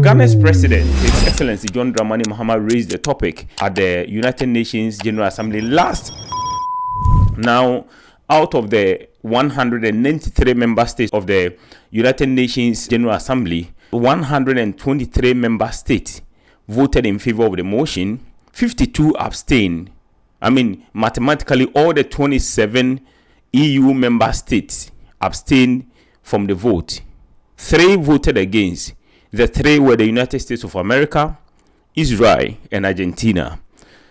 Ghana's president, His Excellency John Dramani Mahama, raised the topic at the United Nations General Assembly last. Now, out of the 193 member states of the United Nations General Assembly, 123 member states voted in favor of the motion, 52 abstained. Mathematically, all the 27 EU member states abstained from the vote. 3 voted against. The 3 were the United States of America, Israel, and Argentina.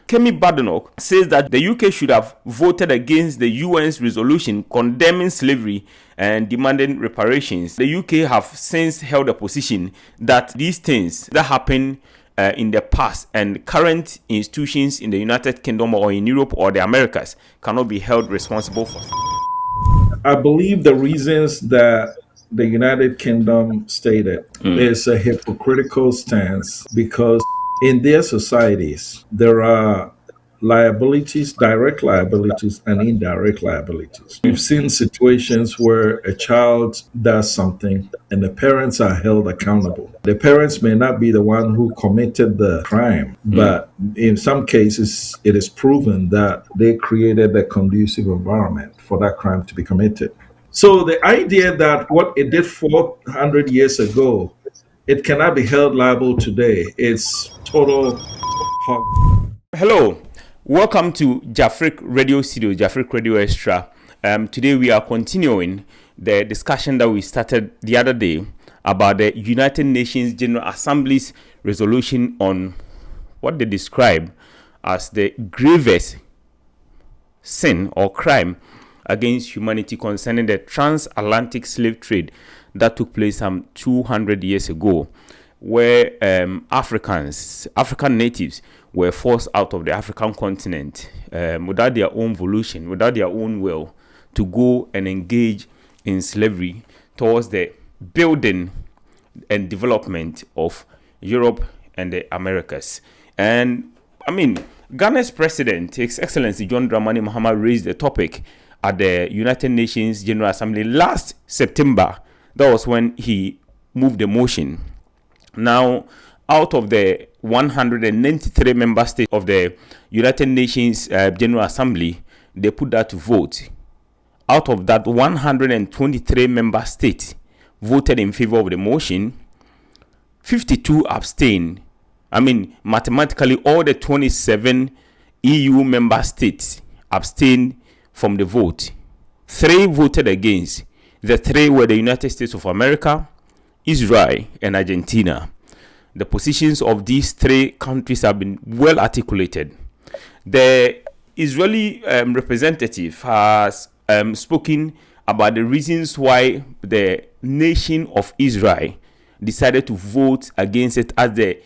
Kemi BADENOCH says that the UK should have voted against the UN's resolution condemning slavery and demanding reparations. The UK have since held a position that these things that happen in the past and current institutions in the United Kingdom or in Europe or the Americas cannot be held responsible for. I believe the reasons that the United Kingdom stated is a hypocritical stance because in their societies, there are liabilities, direct liabilities, and indirect liabilities. We've seen situations where a child does something and the parents are held accountable. The parents may not be the one who committed the crime, but in some cases, it is proven that they created a conducive environment for that crime to be committed. So the idea that what it did 400 years ago, it cannot be held liable today. It's total Hello, welcome to JafriQ Radio Studio, JafriQ Radio Extra. Today we are continuing the discussion that we started the other day about the United Nations General Assembly's resolution on what they describe as the gravest sin or crime against humanity concerning the transatlantic slave trade that took place some 200 years ago, where African natives were forced out of the African continent without their own volition, without their own will, to go and engage in slavery towards the building and development of Europe and the Americas. And Ghana's president, His Excellency John Dramani Mahama, raised the topic at the United Nations General Assembly last September. That was when he moved the motion. Now, out of the 193 member states of the United Nations General Assembly, they put that to vote. Out of that, 123 member states voted in favor of the motion. 52 abstained. Mathematically, all the 27 EU member states abstained from the vote. 3 voted against. The 3 were the United States of America, Israel, and Argentina. The positions of these 3 countries have been well articulated. The Israeli representative has spoken about the reasons why the nation of Israel decided to vote against it as the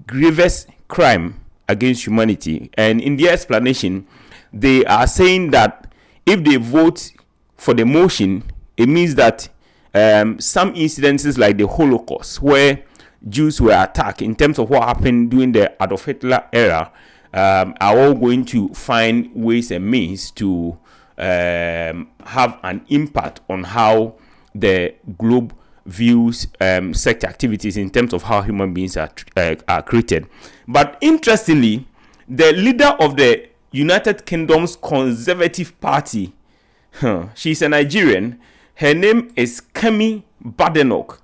gravest crime against humanity. And in their explanation, they are saying that if they vote for the motion, it means that some incidences like the Holocaust, where Jews were attacked, in terms of what happened during the Adolf Hitler era, are all going to find ways and means to have an impact on how the globe views such activities in terms of how human beings are created. But interestingly, the leader of the United Kingdom's Conservative Party, she's a Nigerian. Her name is Kemi BADENOCH.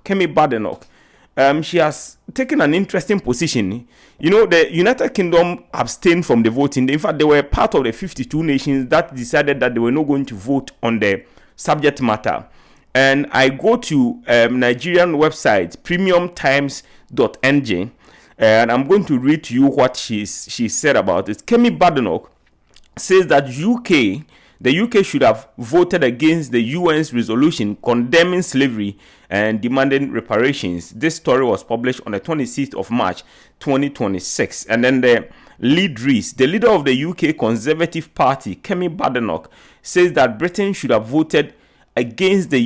She has taken an interesting position. The United Kingdom abstained from the voting. In fact, they were part of the 52 nations that decided that they were not going to vote on the subject matter. And I go to Nigerian website, premiumtimes.ng, and I'm going to read to you what she said about it. Kemi BADENOCH says that the UK should have voted against the UN's resolution condemning slavery and demanding reparations. This story was published on the 26th of March, 2026. And then the lead reads, the leader of the UK Conservative Party, Kemi BADENOCH, says that Britain should have voted against the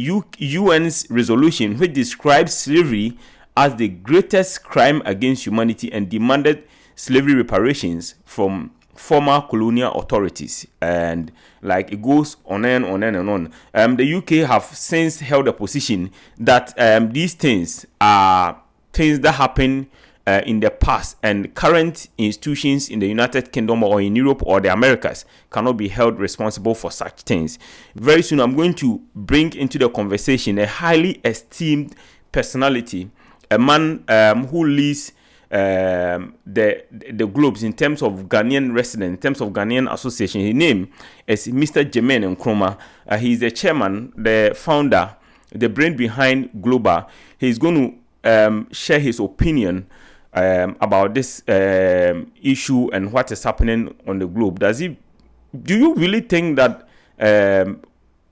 UN's resolution, which describes slavery as the greatest crime against humanity and demanded slavery reparations from former colonial authorities. And it goes on and on and on. The UK have since held a position that these things are things that happen in the past, and current institutions in the United Kingdom or in Europe or the Americas cannot be held responsible for such things. Very soon, I'm going to bring into the conversation a highly esteemed personality, a man who leads the globes in terms of Ghanaian residents, in terms of Ghanaian association. His name is Mr. Jermaine Nkkrumah. He is the chairman, the founder, the brain behind Global. He's going to share his opinion about this issue and what is happening on the globe. Do you really think that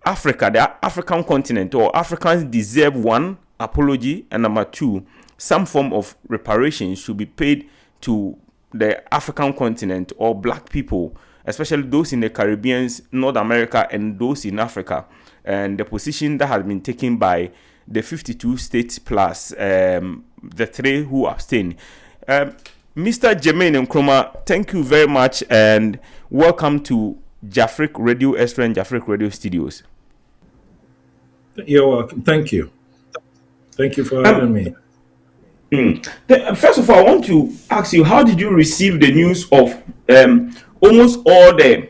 Africa, the African continent, or Africans deserve, one, apology, and number two, some form of reparations should be paid to the African continent or black people, especially those in the Caribbean, North America, and those in Africa, and the position that has been taken by the 52 states plus the 3 who abstain. Mr. Jermaine Nkkrumah, thank you very much and welcome to JafriQ Radio Extra and JafriQ Radio Studios. You're welcome. Thank you. Thank you for having me. First of all, I want to ask you, how did you receive the news of almost all the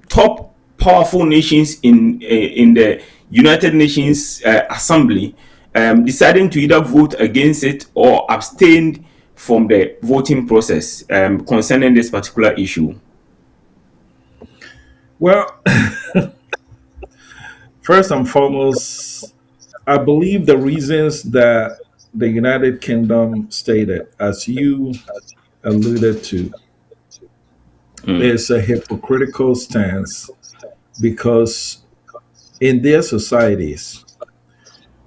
top powerful nations in the United Nations Assembly deciding to either vote against it or abstain from the voting process concerning this particular issue? Well, first and foremost, I believe the reasons that the United Kingdom stated, as you alluded to, is a hypocritical stance because in their societies,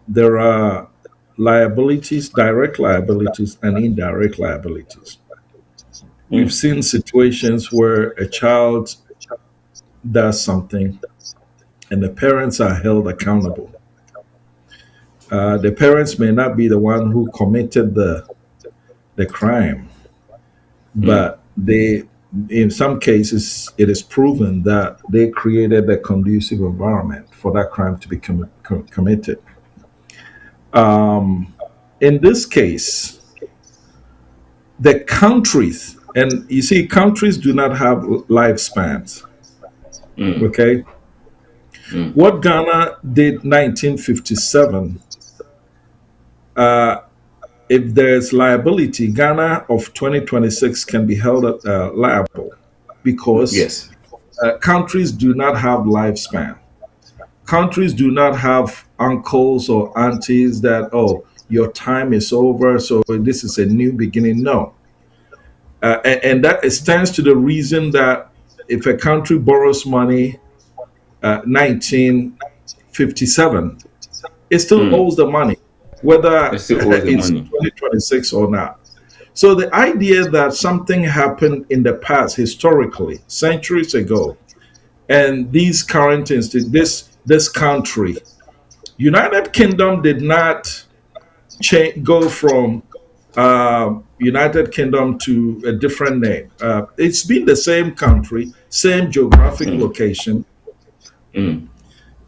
there are liabilities, direct liabilities, and indirect liabilities. We've seen situations where a child does something and the parents are held accountable. The parents may not be the one who committed the crime, but in some cases, it is proven that they created a conducive environment for that crime to be committed. In this case, the countries, and you see, countries do not have lifespans. Okay? What Ghana did 1957, if there's liability, Ghana of 2026 can be held liable because countries do not have lifespan. Countries do not have uncles or aunties that, oh, your time is over, so this is a new beginning. No. And that stands to the reason that if a country borrows money 1957, it still owes the money, whether it's 2026 or not. So the idea that something happened in the past, historically, centuries ago, and these current this country, United Kingdom did not go from United Kingdom to a different name. It's been the same country, same geographic location.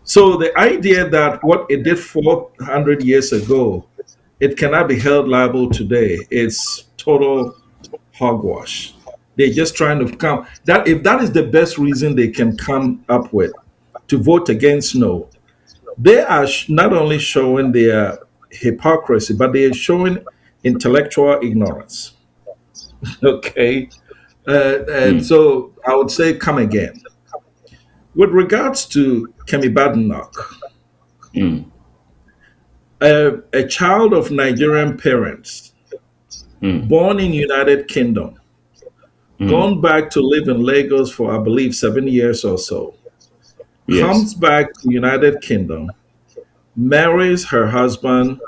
So the idea that what it did 400 years ago, it cannot be held liable today, it's total hogwash. They're just trying to come that if that is the best reason they can come up with to vote against no, they are not only showing their hypocrisy, but they are showing intellectual ignorance. Okay, and so I would say come again. With regards to Kemi BADENOCH, a child of Nigerian parents, born in United Kingdom, gone back to live in Lagos for, I believe, 7 years or so, comes back to United Kingdom, marries her husband,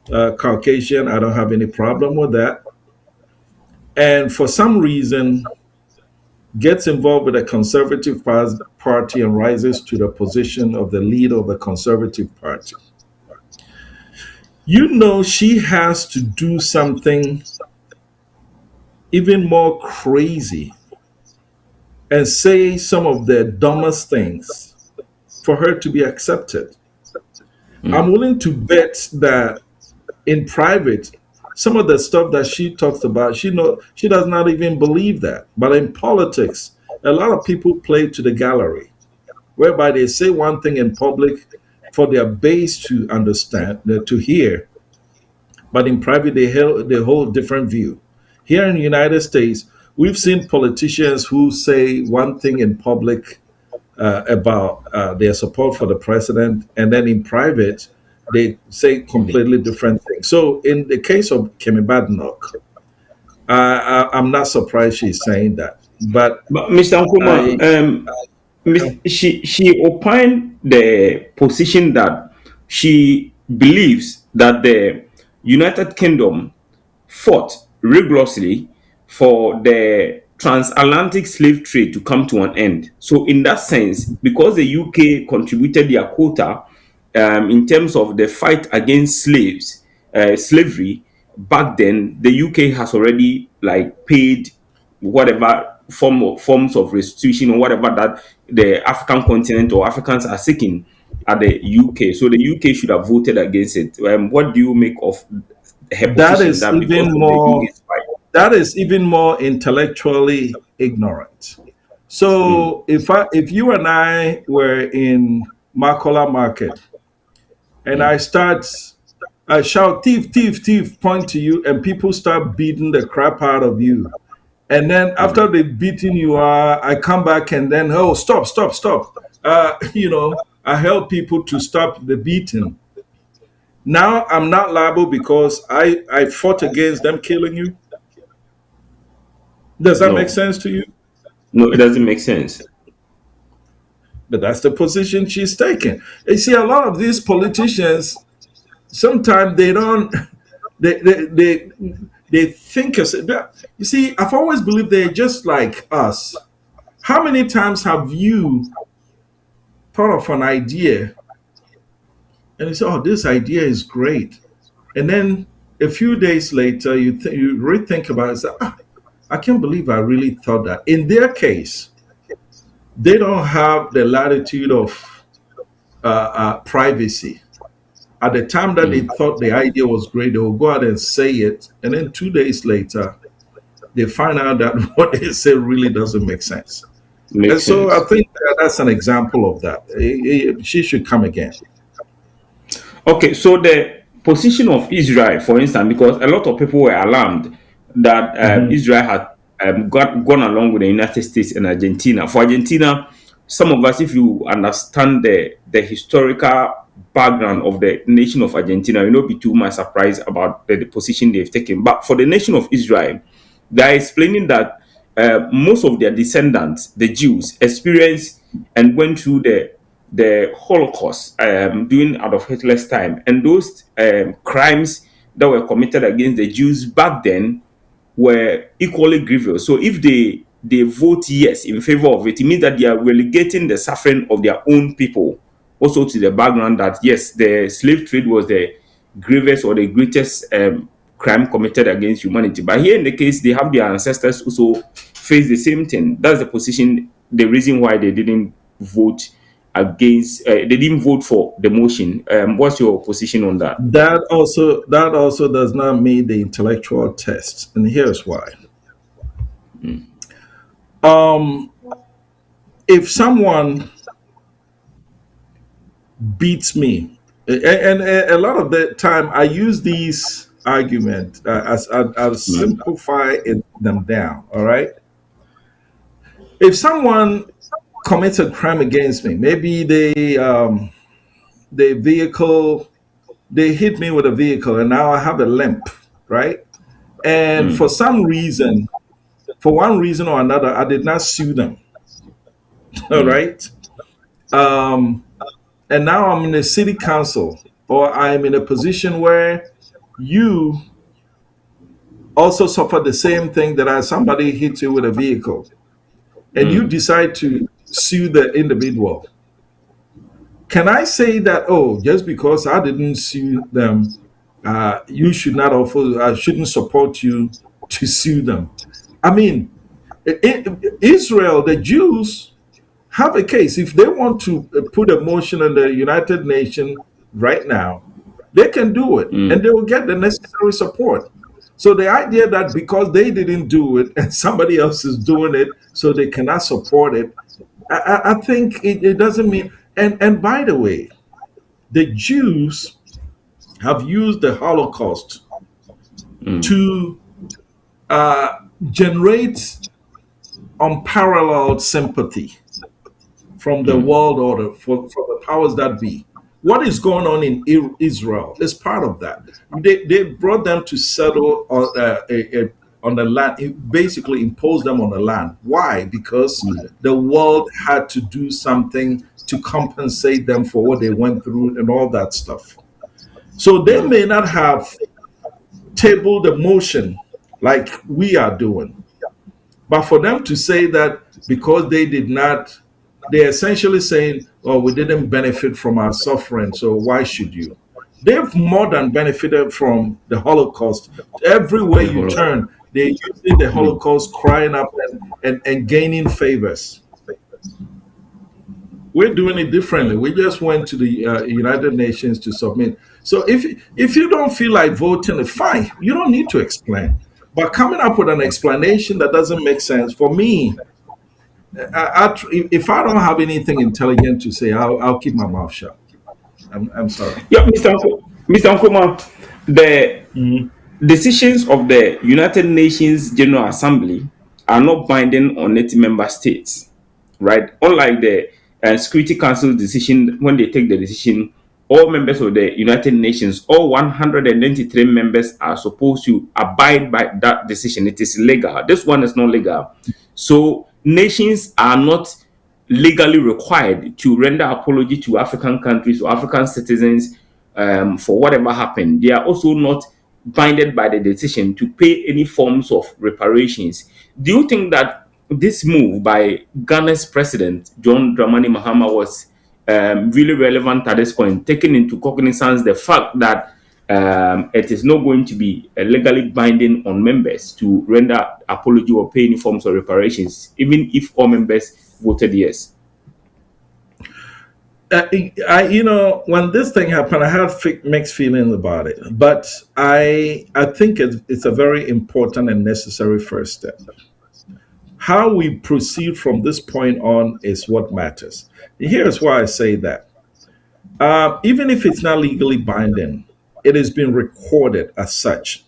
Caucasian, I don't have any problem with that, and for some reason gets involved with the Conservative Party and rises to the position of the leader of the Conservative Party. You know, she has to do something even more crazy and say some of the dumbest things for her to be accepted. I'm willing to bet that in private, some of the stuff that she talks about, she does not even believe that. But in politics, a lot of people play to the gallery, whereby they say one thing in public for their base to understand, to hear, but in private they hold different view. Here in the United States, we've seen politicians who say one thing in public about their support for the president, and then in private they say completely different things. So in the case of Kemi Badenoch, I'm not surprised she's saying that, But Mr. I, Nkkrumah, she opined the position that she believes that the United Kingdom fought rigorously for the transatlantic slave trade to come to an end. So, in that sense, because the UK contributed their quota in terms of the fight against slavery, back then the UK has already like paid whatever forms of restitution or whatever that the African continent or Africans are seeking at the UK. So the UK should have voted against it. What do you make of her that position is that because even of the more UK's fight? that is even more intellectually ignorant. So if you and I were in Makola Market and I shout thief, thief, thief, point to you, and people start beating the crap out of you. And then after they've beaten you, I come back and then, oh, stop, stop, stop. I help people to stop the beating. Now I'm not liable because I fought against them killing you. Does that make No, sense to you? no, it doesn't make sense. But that's the position she's taking. You see, a lot of these politicians, sometimes they don't, they think as, you see, I've always believed they're just like us. How many times have you thought of an idea and you say, oh, this idea is great. And then a few days later, you rethink about it and say, I can't believe I really thought that. In their case, they don't have the latitude of privacy. At the time that they thought the idea was great, they will go out and say it. And then 2 days later, they find out that what they say really doesn't make sense. And Makes so I sense. think that's an example of that. She should come again. Okay, so the position of Israel, for instance, because a lot of people were alarmed that Mhm. Israel had gone along with the United States and Argentina. For Argentina, some of us, if you understand the historical background of the nation of Argentina, you not be too much surprised about the position they've taken. But for the nation of Israel, they're explaining that most of their descendants, the Jews, experienced and went through the Holocaust during Adolf Hitler's time, and those crimes that were committed against the Jews back then were equally grievous. So if they vote yes in favor of it, it means that they are relegating the suffering of their own people also to the background that yes, the slave trade was the gravest or the greatest crime committed against humanity. But here in the case, they have their ancestors also face the same thing. That's the position, the reason why they didn't vote against, they didn't vote for the motion. What's your position on that? That also does not meet the intellectual test, and here's why. Um, if someone beats me, and a lot of the time I use these arguments as I'll simplify them down. All right. If someone commits a crime against me, maybe the vehicle they hit me with a vehicle, and now I have a limp, right? And for some reason, for one reason or another, I did not sue them. All right. Um, and now I'm in a city council, or I'm in a position where you also suffer the same thing that somebody hit you with a vehicle, and you decide to sue the individual. Can I say that, oh, just because I didn't sue them, you should not offer, I shouldn't support you to sue them? I mean, Israel, the Jews have a case. If they want to put a motion in the United Nations right now, they can do it and they will get the necessary support. So the idea that because they didn't do it and somebody else is doing it, so they cannot support it, I think it doesn't mean. And by the way, the Jews have used the Holocaust to generate unparalleled sympathy from the world order for the powers that be. What is going on in Israel is part of that. They brought them to settle on the land, basically imposed them on the land. Why? Because the world had to do something to compensate them for what they went through and all that stuff. So they may not have tabled the motion like we are doing, but for them to say that because they did not, they're essentially saying, "Oh, we didn't benefit from our suffering, so why should you?" They've more than benefited from the Holocaust. Everywhere you turn, they're using the Holocaust, crying up and gaining favors. We're doing it differently. We just went to the United Nations to submit. So if you don't feel like voting, fine. You don't need to explain. But coming up with an explanation that doesn't make sense, for me, if I don't have anything intelligent to say, I'll keep my mouth shut. I'm sorry. Yeah, Mr. Nkkrumah, the decisions of the United Nations General Assembly are not binding on its member states, right? Unlike the Security Council decision, when they take the decision, all members of the United Nations, all 193 members are supposed to abide by that decision. It is legal. This one is not legal. So nations are not legally required to render apology to African countries or African citizens for whatever happened. They are also not binded by the decision to pay any forms of reparations. Do you think that this move by Ghana's president, John Dramani Mahama, was really relevant at this point, taking into cognizance the fact that it is not going to be legally binding on members to render apology or pay any forms of reparations, even if all members voted yes? When this thing happened, I had mixed feelings about it, but I think it's a very important and necessary first step. How we proceed from this point on is what matters. Here's why I say that. Even if it's not legally binding, it has been recorded as such.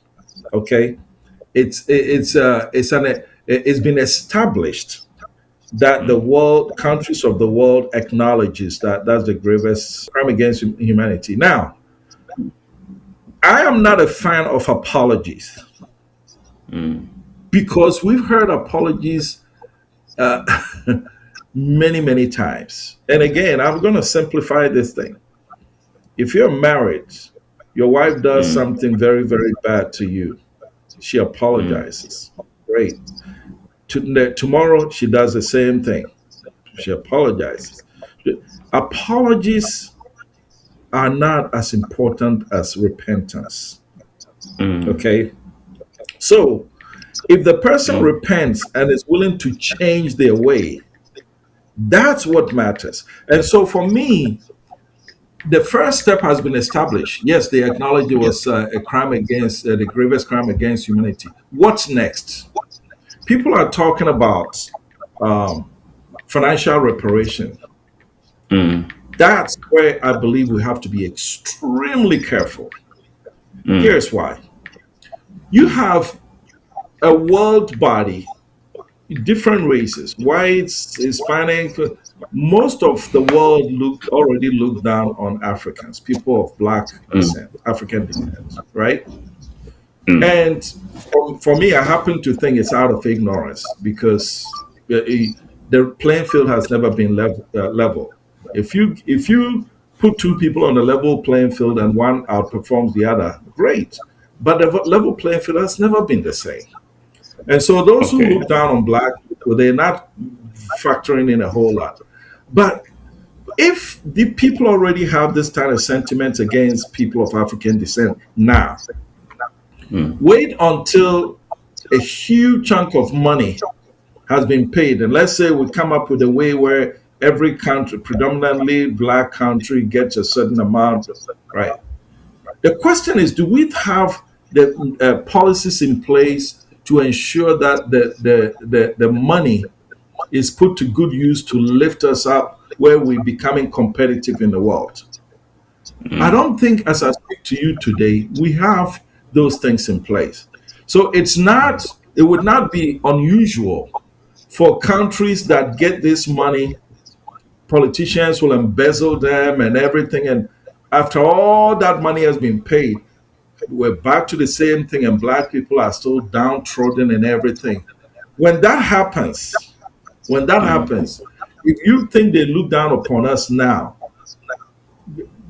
Okay, it's been established that the world, countries of the world, acknowledges that that's the gravest crime against humanity. Now, I am not a fan of apologies because we've heard apologies many, many times. And again, I'm going to simplify this thing. If you're married, your wife does something very, very bad to you. She apologizes. Great. Tomorrow, she does the same thing. She apologizes. Apologies are not as important as repentance. Okay? So, if the person repents and is willing to change their way, that's what matters. And so for me, the first step has been established. Yes, they acknowledge it was a crime against the gravest crime against humanity. What's next? People are talking about financial reparation. That's where I believe we have to be extremely careful. Here's why. You have a world body, different races, whites, Hispanic. Most of the world already looked down on Africans, people of black descent, African descent, right? And for me, I happen to think it's out of ignorance because the playing field has never been level. If you put two people on a level playing field and one outperforms the other, great. But the level playing field has never been the same. And so those who look down on black people, they're not factoring in a whole lot. But if the people already have this kind of sentiments against people of African descent now, wait until a huge chunk of money has been paid. And let's say we come up with a way where every country, predominantly black country, gets a certain amount, right? The question is, do we have the policies in place to ensure that the money is put to good use to lift us up where we're becoming competitive in the world. I don't think, as I speak to you today, we have those things in place. So it would not be unusual for countries that get this money, politicians will embezzle them and everything. And after all that money has been paid, we're back to the same thing, and black people are still downtrodden and everything. When that happens, if you think they look down upon us now,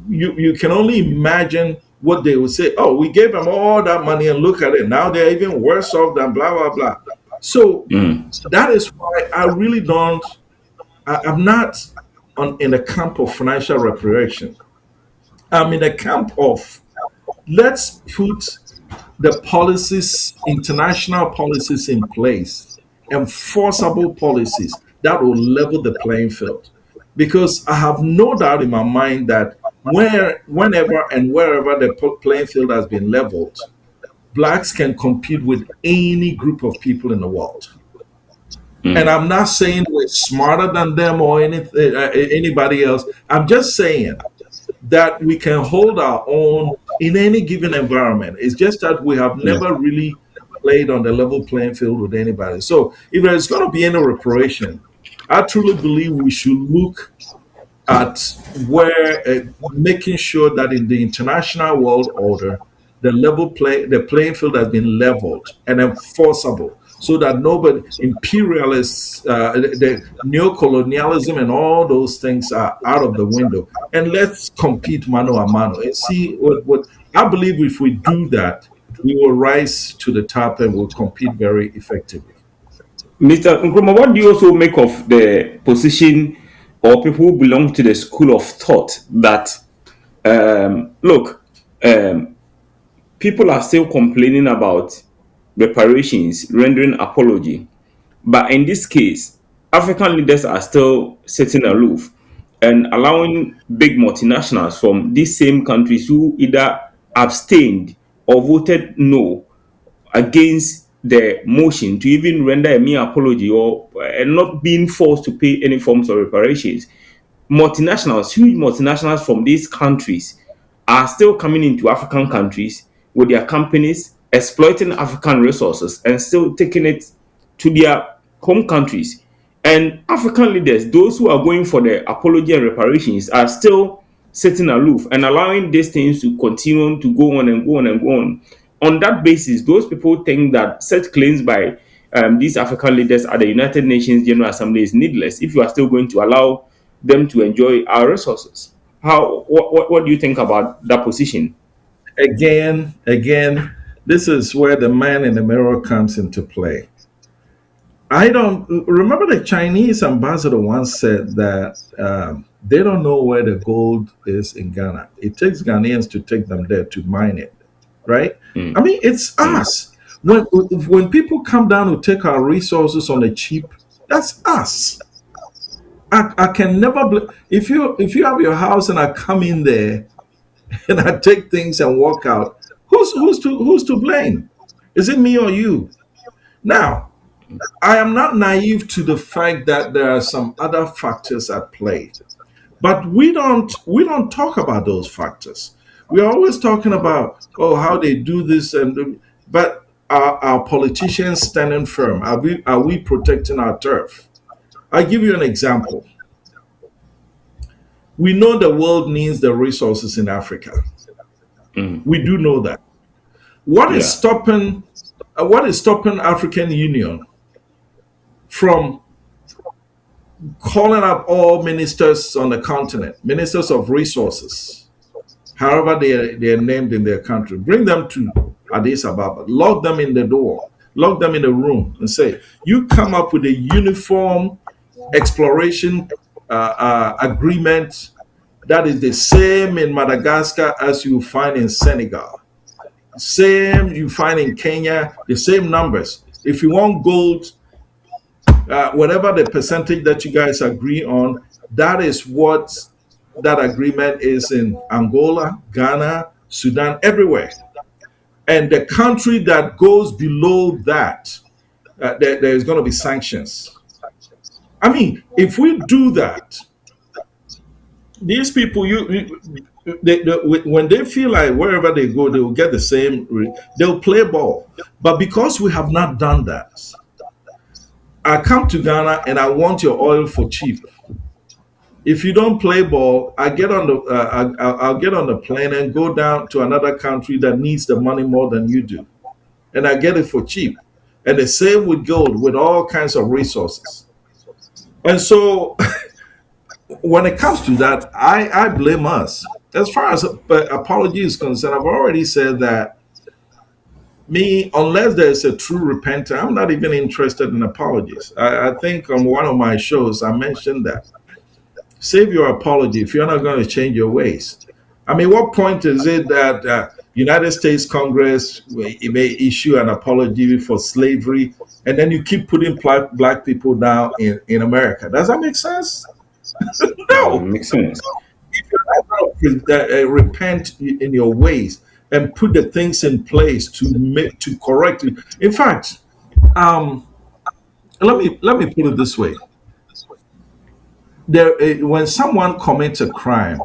you can only imagine what they would say. Oh, we gave them all that money and look at it. Now they're even worse off than blah, blah, blah. So that is why I really don't, I'm not in the camp of financial reparation. I'm in the camp of let's put the policies, international policies in place, enforceable policies that will level the playing field. Because I have no doubt in my mind that whenever and wherever the playing field has been leveled, blacks can compete with any group of people in the world. And I'm not saying we're smarter than them or anybody else. I'm just saying that we can hold our own in any given environment. It's just that we have never really played on the level playing field with anybody. So if there's going to be any reparation, I truly believe we should look at where making sure that in the international world order, the playing field has been leveled and enforceable, so that nobody, imperialists, the neocolonialism and all those things are out of the window. And let's compete mano a mano and see what I believe. If we do that, we will rise to the top and will compete very effectively. Mr. Nkkrumah, what do you also make of the position or people who belong to the school of thought that, look, people are still complaining about reparations, rendering apology, but in this case, African leaders are still sitting aloof and allowing big multinationals from these same countries who either abstained or voted no against the motion to even render a mere apology or not being forced to pay any forms of reparations. Multinationals, huge multinationals from these countries are still coming into African countries with their companies, exploiting African resources and still taking it to their home countries. And African leaders, those who are going for the apology and reparations, are still sitting aloof and allowing these things to continue to go on and go on and go on. On that basis, those people think that such claims by these African leaders at the United Nations General Assembly is needless if you are still going to allow them to enjoy our resources. What do you think about that position? Again, this is where the man in the mirror comes into play. I don't remember the Chinese ambassador once said that they don't know where the gold is in Ghana. It takes Ghanaians to take them there to mine it, right? I mean, it's us. When people come down to take our resources on the cheap, that's us. I can never if you have your house and I come in there and I take things and walk out, who's to blame? Is it me or you? Now, I am not naive to the fact that there are some other factors at play, but we don't talk about those factors. We are always talking about how they do this but are politicians standing firm? Are we protecting our turf? I'll give you an example. We know the world needs the resources in Africa. We do know that. What is stopping African Union from calling up all ministers on the continent, ministers of resources, however they are named in their country, bring them to Addis Ababa, lock them in the door, lock them in the room and say, you come up with a uniform exploration agreement that is the same in Madagascar as you find in Senegal. Same you find in Kenya, the same numbers. If you want gold, whatever the percentage that you guys agree on, that is what that agreement is in Angola, Ghana, Sudan, everywhere. And the country that goes below that, there's going to be sanctions. I mean, if we do that, these people, when they feel like wherever they go, they will get the same, they'll play ball. But because we have not done that, I come to Ghana and I want your oil for cheap. If you don't play ball, I get on the I'll get on the plane and go down to another country that needs the money more than you do, and I get it for cheap. And the same with gold, with all kinds of resources. And so, when it comes to that, I blame us. As far as apology is concerned, I've already said that me, unless there's a true repentance, I'm not even interested in apologies. I think on one of my shows I mentioned that. Save your apology if you're not going to change your ways. I mean, what point is it that United States Congress may issue an apology for slavery, and then you keep putting black people down in America? Does that make sense? No. Makes sense. If you're not going to repent in your ways and put the things in place to correct it. In fact, let me put it this way. When someone commits a crime,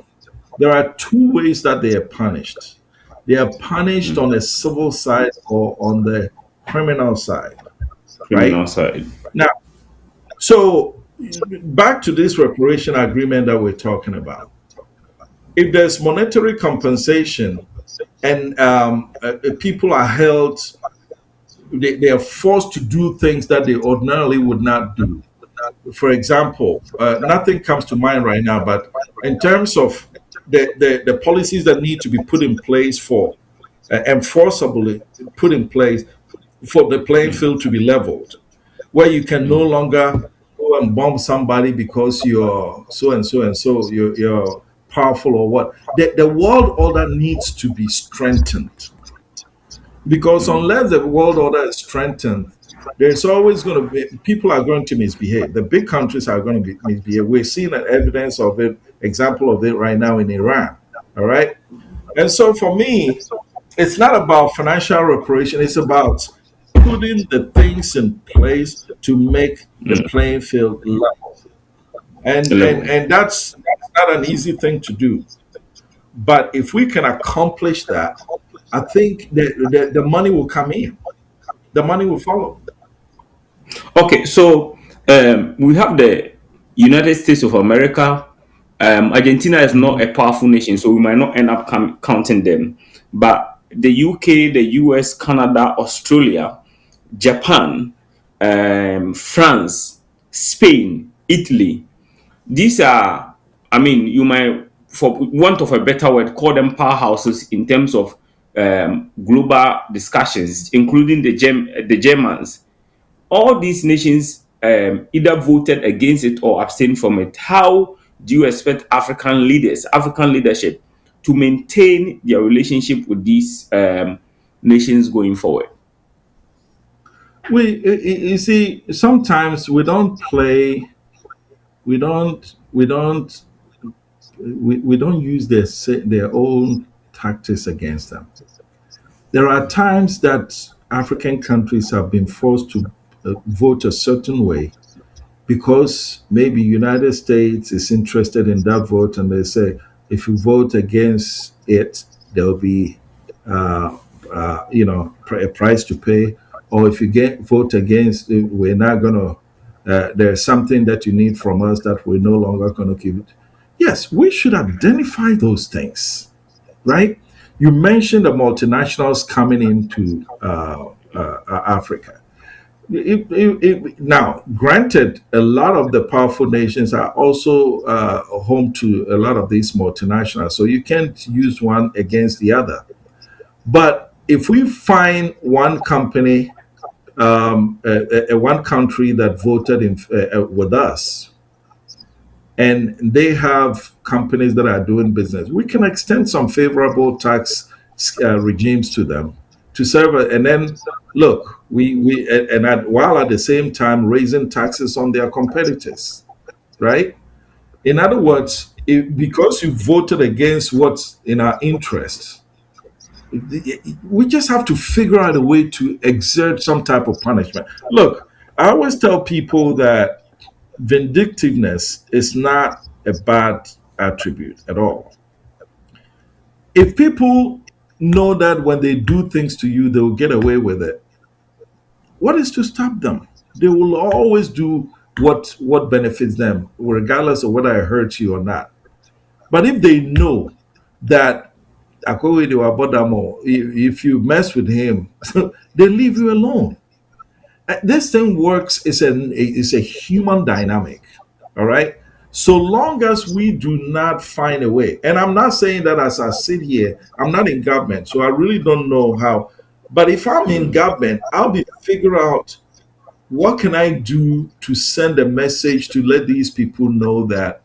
there are two ways that they are punished. They are punished on the civil side or on the criminal side. Criminal side. Now, so back to this reparation agreement that we're talking about. If there's monetary compensation and people are held, they are forced to do things that they ordinarily would not do. For example, nothing comes to mind right now, but in terms of the policies that need to be put in place for enforceably put in place for the playing field to be leveled, where you can no longer go and bomb somebody because you're so and so and so, you're powerful or what. The world order needs to be strengthened, because unless the world order is strengthened, there's always going to be people are going to misbehave. The big countries are going to misbehave. We're seeing an evidence of it, example of it right now in Iran. All right, and so for me, it's not about financial reparation. It's about putting the things in place to make the playing field level, and that's not an easy thing to do. But if we can accomplish that, I think the money will come in. The money will follow. Okay, so we have the United States of America. Argentina is not a powerful nation, so we might not end up counting them. But the UK, the US, Canada, Australia, Japan, France, Spain, Italy. These are, I mean, you might, for want of a better word, call them powerhouses in terms of global discussions, including the Germans. All these nations either voted against it or abstained from it. How do you expect African leadership, to maintain their relationship with these nations going forward? You see, sometimes we don't use their own tactics against them. There are times that African countries have been forced to vote a certain way because maybe United States is interested in that vote, and they say if you vote against it, there will be a price to pay, or if you vote against it, we're not going to. There's something that you need from us that we're no longer going to give it. Yes, we should identify those things, right? You mentioned the multinationals coming into Africa. Now, granted, a lot of the powerful nations are also home to a lot of these multinationals, so you can't use one against the other. But if we find one company, one country that voted with us, and they have companies that are doing business, we can extend some favorable tax regimes to them to serve, and then look, while at the same time raising taxes on their competitors, right? In other words, because you voted against what's in our interests, We just have to figure out a way to exert some type of punishment. Look, I always tell people that vindictiveness is not a bad attribute at all. If people know that when they do things to you, they will get away with it, what is to stop them? They will always do what benefits them, regardless of whether it hurts you or not. But if they know that if you mess with him, they leave you alone. This thing works. It's a human dynamic. All right. So long as we do not find a way, and I'm not saying that as I sit here, I'm not in government, so I really don't know how. But if I'm in government, I'll be figure out what can I do to send a message to let these people know that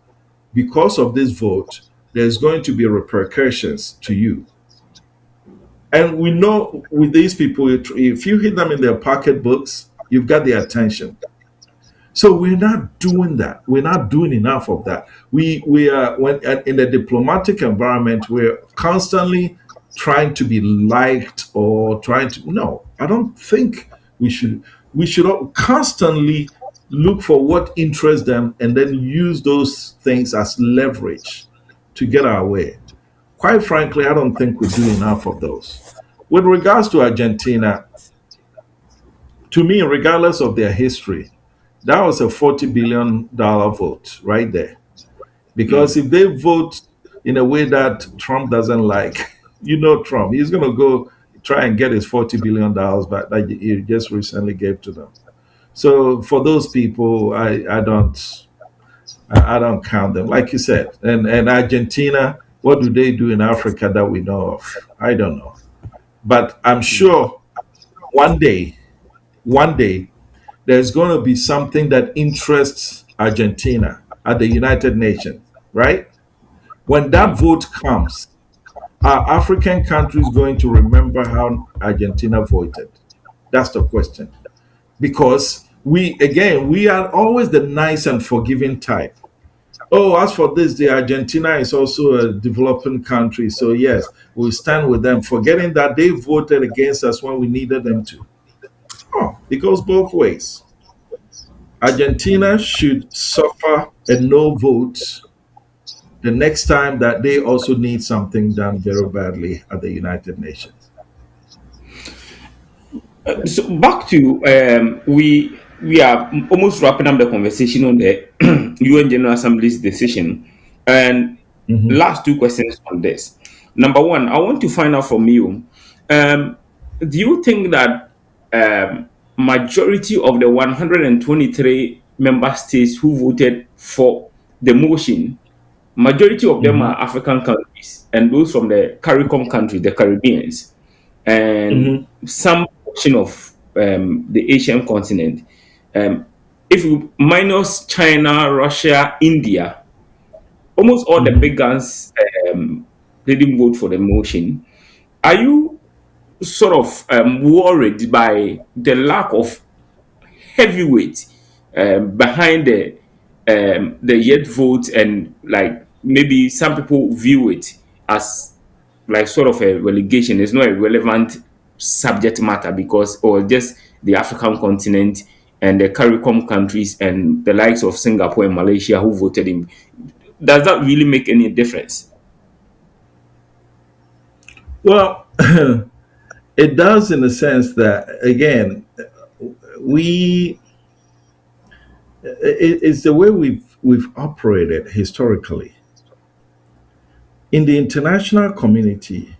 because of this vote, there's going to be repercussions to you. And we know with these people, if you hit them in their pocketbooks, you've got their attention. So we're not doing that. We're not doing enough of that. We are when in the diplomatic environment, we're constantly trying to be liked or trying to. No, I don't think we should. We should constantly look for what interests them and then use those things as leverage to get our way. Quite frankly, I don't think we do enough of those. With regards to Argentina, to me, regardless of their history, that was a $40 billion vote right there. Because if they vote in a way that Trump doesn't like, you know Trump, he's going to go try and get his $40 billion back that he just recently gave to them. So for those people, I don't count them. Like you said, and Argentina, what do they do in Africa that we know of? I don't know. But I'm sure one day, one day, there's going to be something that interests Argentina at the United Nations, right? When that vote comes, are African countries going to remember how Argentina voted? That's the question. Because we are always the nice and forgiving type. Oh, as for this, the Argentina is also a developing country. So yes, we'll stand with them, forgetting that they voted against us when we needed them to. Oh, it goes both ways. Argentina should suffer a no vote the next time that they also need something done very badly at the United Nations. So back to we are almost wrapping up the conversation on the UN General Assembly's decision, and Mhm. last two questions on this. Number one, I want to find out from you: um, do you think that majority of the 123 member states who voted for the motion, majority of them Mhm. are African countries, and those from the CARICOM country, the Caribbeans, and Mhm. some portion of the Asian continent. Um, if you minus China, Russia, India, almost all the Mhm. big guns didn't vote for the motion. Are you sort of worried by the lack of heavyweight behind the yet vote, and like maybe some people view it as like sort of a relegation? It's not a relevant subject matter because or just the African continent and the CARICOM countries and the likes of Singapore and Malaysia who voted him. Does that really make any difference? Well, it does in the sense that again, we it's the way we've operated historically in the international community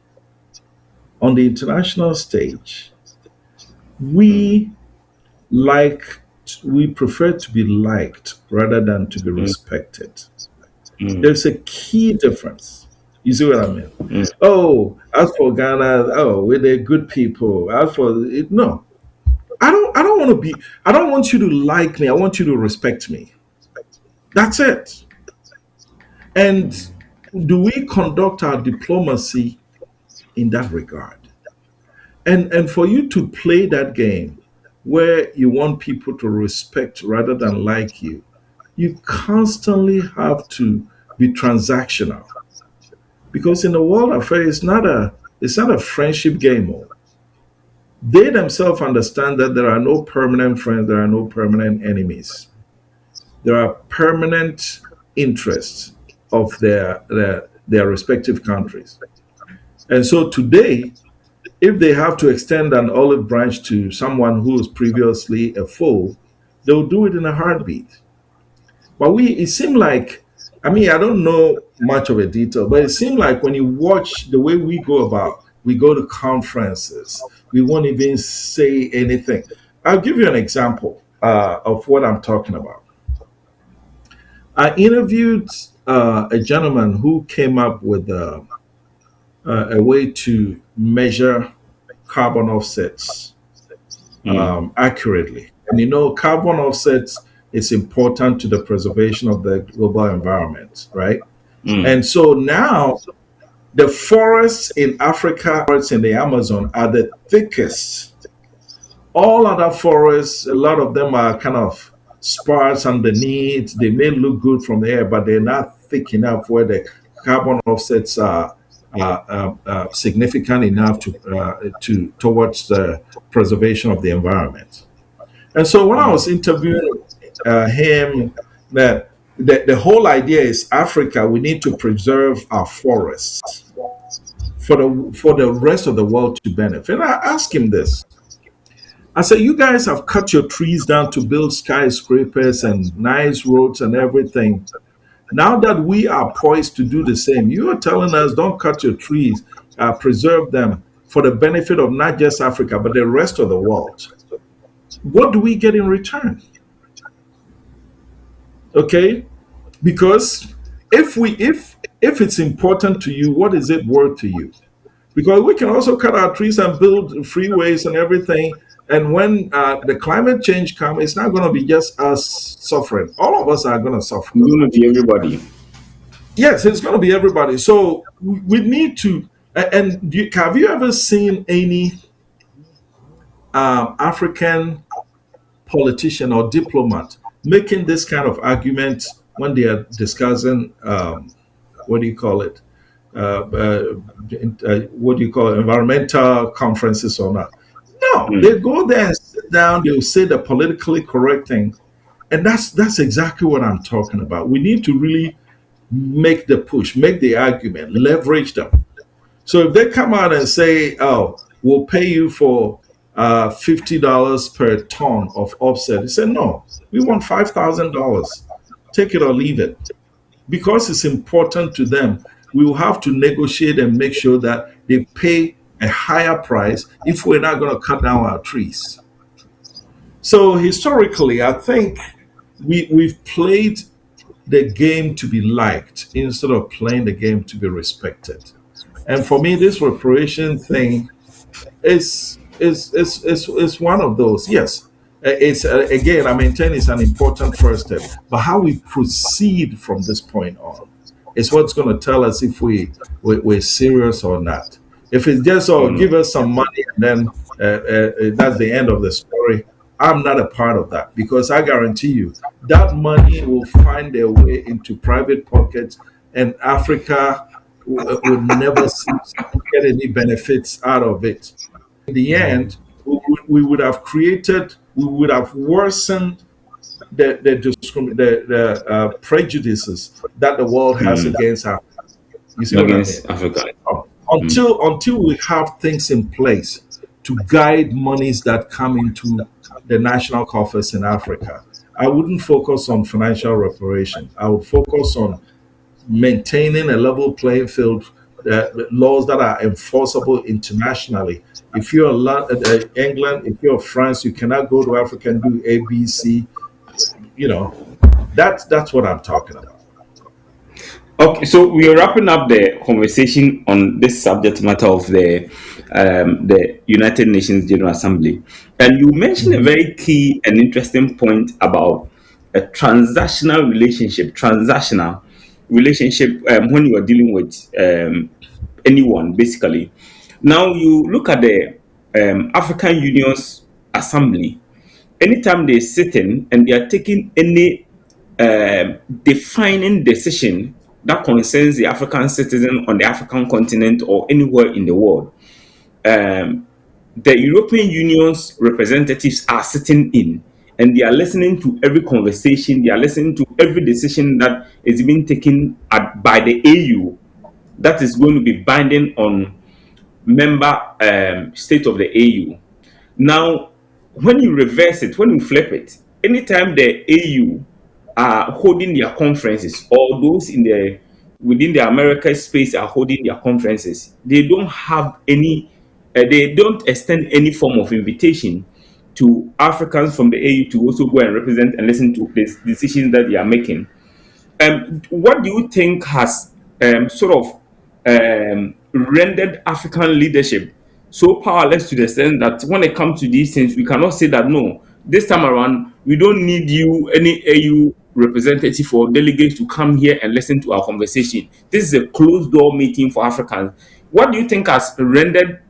on the international stage. We like we prefer to be liked rather than to be Mm, respected. mm, There's a key difference. You see what I mean? mm. Oh, as for Ghana, oh, we're the good people. As for it, no, I don't want to be. I don't want you to like me. I want you to respect me. That's it. And do we conduct our diplomacy in that regard? And for you to play that game where you want people to respect rather than like you constantly have to be transactional because in the world affair, it's not a It's not a friendship game. Oh. They themselves understand that there are no permanent friends, there are no permanent enemies. There are permanent interests of their respective countries. And so today, if they have to extend an olive branch to someone who was previously a foe, they'll do it in a heartbeat. But it seemed like, I mean, I don't know much of a detail, but it seemed like when you watch the way we go about, we go to conferences, we won't even say anything. I'll give you an example of what I'm talking about. I interviewed a gentleman who came up with a way to measure carbon offsets accurately. And you know, carbon offsets is important to the preservation of the global environment, right? And so now the forests in Africa, forests in the Amazon are the thickest. All other forests, a lot of them are kind of sparse underneath. They may look good from the air, but they're not thick enough where the carbon offsets are significant enough to towards the preservation of the environment. And so when I was interviewing him, that the whole idea is Africa, we need to preserve our forests for the rest of the world to benefit. And I asked him this. I said, you guys have cut your trees down to build skyscrapers and nice roads and everything. Now that we are poised to do the same, you are telling us don't cut your trees, preserve them for the benefit of not just Africa, but the rest of the world. What do we get in return? Okay? Because if it's important to you, what is it worth to you? Because we can also cut our trees and build freeways and everything. And when the climate change comes, it's not going to be just us suffering. All of us are going to suffer. It's going to be everybody. Yes, it's going to be everybody. So we need to. And have you ever seen any African politician or diplomat making this kind of argument when they are discussing what do you call it? What do you call it? Environmental conferences or not? No, they go there and sit down. They'll say the politically correct thing, and that's exactly what I'm talking about. We need to really make the push, make the argument, leverage them. So if they come out and say, "Oh, we'll pay you for $50 per ton of offset," they say, "No, we want $5,000. Take it or leave it," because it's important to them. We will have to negotiate and make sure that they pay a higher price if we're not going to cut down our trees. So historically, I think we've played the game to be liked instead of playing the game to be respected. And for me, this reparation thing is one of those. Yes, it's again, I maintain it's an important first step, but how we proceed from this point on is what's going to tell us if we're serious or not. If it's just, give us some money and then that's the end of the story, I'm not a part of that, because I guarantee you that money will find their way into private pockets, and Africa would never get any benefits out of it. In the end, we would have worsened the prejudices that the world has against Africa. You see what I mean? Africa. Until we have things in place to guide monies that come into the national coffers in Africa, I wouldn't focus on financial reparation. I would focus on maintaining a level playing field, laws that are enforceable internationally. If you're England, if you're France, you cannot go to Africa and do ABC. You know, that's what I'm talking about. Okay, so we are wrapping up the conversation on this subject matter of the United Nations General Assembly, and you mentioned a very key and interesting point about a transactional relationship when you are dealing with anyone, basically. Now you look at the African Union's assembly. Anytime they sit in and they are taking any defining decision that concerns the African citizen on the African continent or anywhere in the world, the European Union's representatives are sitting in, and they are listening to every conversation, they are listening to every decision that is being taken by the AU that is going to be binding on member state of the AU. Now, when you reverse it, when you flip it, anytime the AU are holding their conferences, or those in the within the America space are holding their conferences, they don't have any, they don't extend any form of invitation to Africans from the AU to also go and represent and listen to the decisions that they are making. What do you think has sort of rendered African leadership so powerless to the extent that when it comes to these things, we cannot say that no, this time around, we don't need you, any AU representative or delegate, to come here and listen to our conversation. This is a closed door meeting for Africans. What do you think has rendered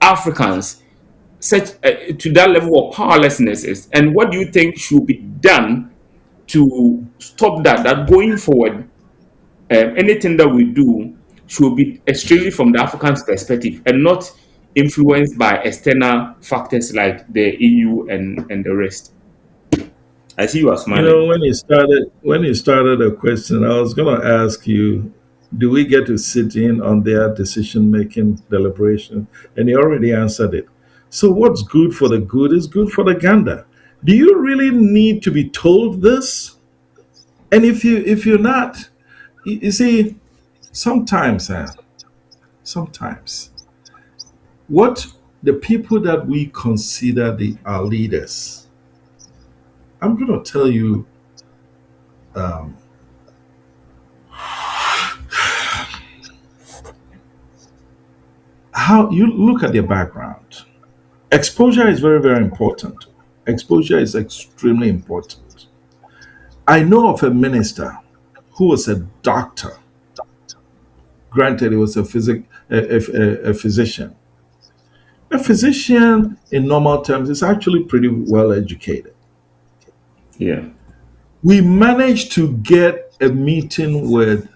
Africans such to that level of powerlessness is, and what do you think should be done to stop that? That going forward, anything that we do should be strictly from the African's perspective and not influenced by external factors like the EU and the rest. I see you are You know, smiling. when you started a question, I was going to ask you, do we get to sit in on their decision making deliberation? And you already answered it. So what's good for the good is good for the gander. Do you really need to be told this? And if you're not, you see, sometimes, sometimes what the people that we consider our leaders, I'm going to tell you, um, how you look at their background. Exposure is very, very important. Exposure is extremely important. I know of a minister who was a doctor. Granted, he was a physician. A physician, in normal terms, is actually pretty well educated. Yeah. We managed to get a meeting with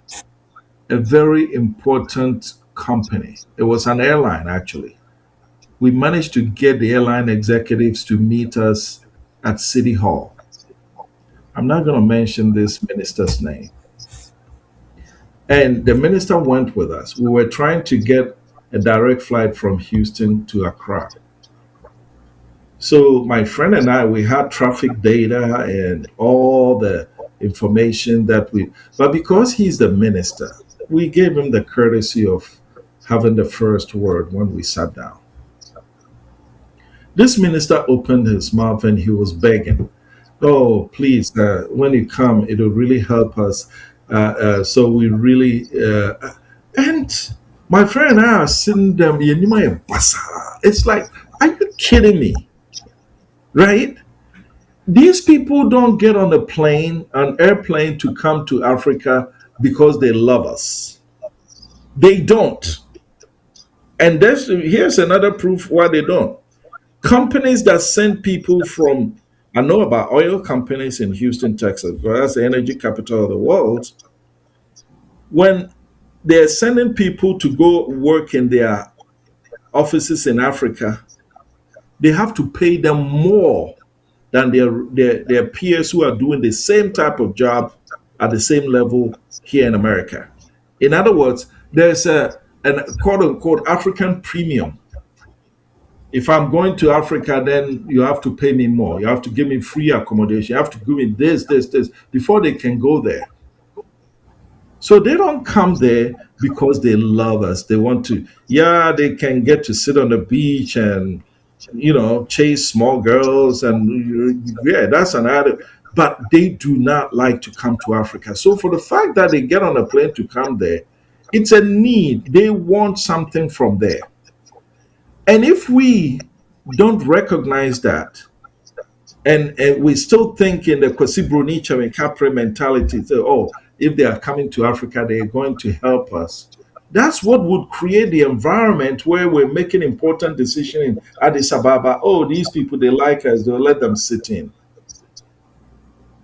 a very important company. It was an airline, actually. We managed to get the airline executives to meet us at City Hall. I'm not going to mention this minister's name. And the minister went with us. We were trying to get a direct flight from Houston to Accra. So my friend and I, we had traffic data and all the information that but because he's the minister, we gave him the courtesy of having the first word when we sat down. This minister opened his mouth and he was begging, "Oh, please, when you come, it will really help us." So we really, and my friend and I are sitting there, it's like, are you kidding me? Right? These people don't get on an airplane to come to Africa because they love us. They don't. And here's another proof why they don't. Companies that send people from, I know about oil companies in Houston, Texas, because that's the energy capital of the world. When they're sending people to go work in their offices in Africa, they have to pay them more than their peers who are doing the same type of job at the same level here in America. In other words, there's an quote unquote African premium. If I'm going to Africa, then you have to pay me more. You have to give me free accommodation. You have to give me this before they can go there. So they don't come there because they love us. They want to, yeah, they can get to sit on the beach and, chase small girls. And yeah, that's an added. But they do not like to come to Africa. So for the fact that they get on a plane to come there, it's a need. They want something from there. And if we don't recognize that, and we still think in the Kwesi Bronicha and Capre mentality, say, oh, if they are coming to Africa, they are going to help us. That's what would create the environment where we're making important decisions in Addis Ababa. Oh, these people, they like us, they'll let them sit in.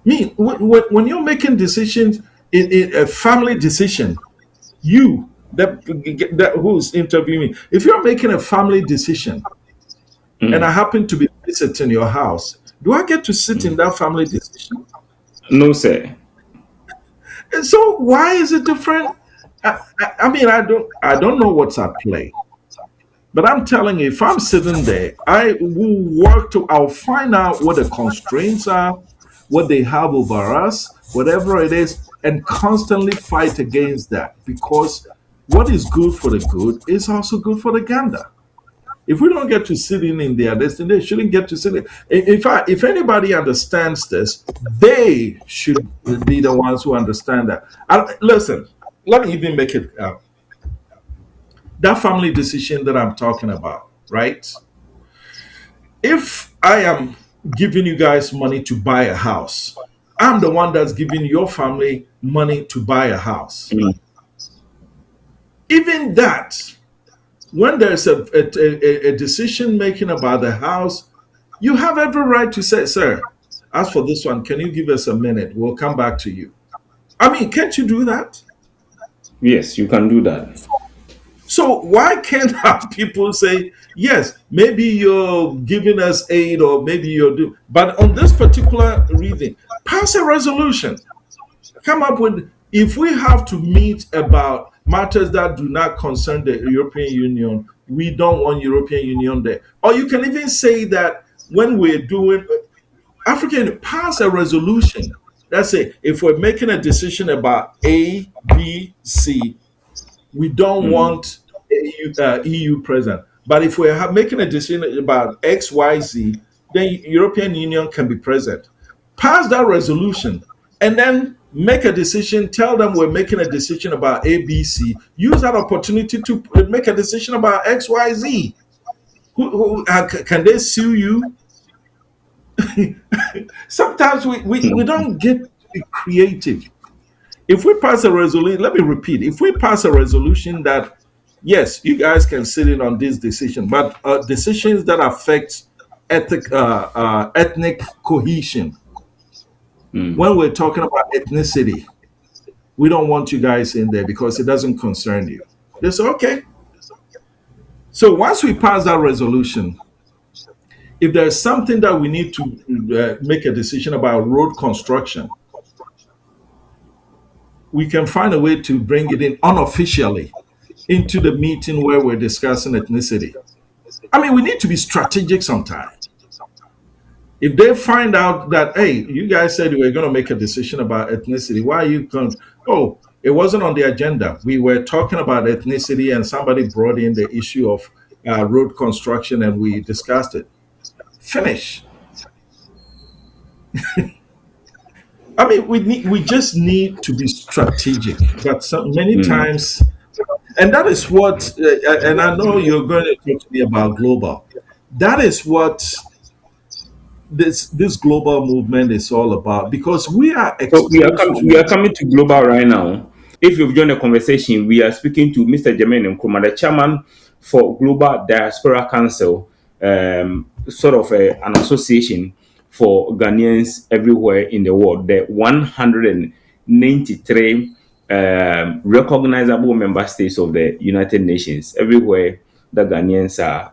When you're making decisions, in a family decision, you that who's interviewing me, if you're making a family decision and I happen to be visiting your house, do I get to sit in that family decision? No, sir. And so why is it different? I mean, I don't know what's at play. But I'm telling you, if I'm sitting there, I will work to, I'll find out what the constraints are, what they have over us, whatever it is, and constantly fight against that. Because what is good for the good is also good for the gander. If we don't get to sit in their destiny, they shouldn't get to sit in. In fact, if anybody understands this, they should be the ones who understand that. Listen, let me even make it that family decision that I'm talking about, right? If I am giving you guys money to buy a house, I'm the one that's giving your family money to buy a house. Even that, when there's a decision making about the house, you have every right to say, sir, as for this one, can you give us a minute? We'll come back to you. I mean, can't you do that? Yes, you can do that. So why can't have people say, yes, maybe you're giving us aid or maybe you're doing, but on this particular reason, pass a resolution. Come up with, if we have to meet about matters that do not concern the European Union, we don't want European Union there. Or you can even say that when we're doing African, pass a resolution. That's it. If we're making a decision about A, B, C, we don't want EU present. But if we're making a decision about X, Y, Z, then European Union can be present. Pass that resolution and then make a decision. Tell them we're making a decision about A, B, C. Use that opportunity to make a decision about X, Y, Z. Can they sue you? Sometimes we don't get to be creative. If we pass a resolution, let me repeat, if we pass a resolution that, yes, you guys can sit in on this decision, but decisions that affect ethnic cohesion, when we're talking about ethnicity, we don't want you guys in there because it doesn't concern you. They say, okay. So once we pass that resolution, if there's something that we need to make a decision about road construction, we can find a way to bring it in unofficially into the meeting where we're discussing ethnicity. I mean, we need to be strategic sometimes. If they find out that, hey, you guys said you were going to make a decision about ethnicity, why are you going? Oh, it wasn't on the agenda. We were talking about ethnicity and somebody brought in the issue of road construction and we discussed it. Finish. I mean, we just need to be strategic, but many times, and that is what, and I know you're going to talk to me about global. That is what this global movement is all about, because we are So we exposed we are coming to global right now. If you've joined the conversation, we are speaking to Mr. Jermaine Nkkrumah, the chairman for Global Diaspora Council, sort of an association for Ghanaians everywhere in the world. The 193 recognizable member states of the United Nations, everywhere the Ghanaians are.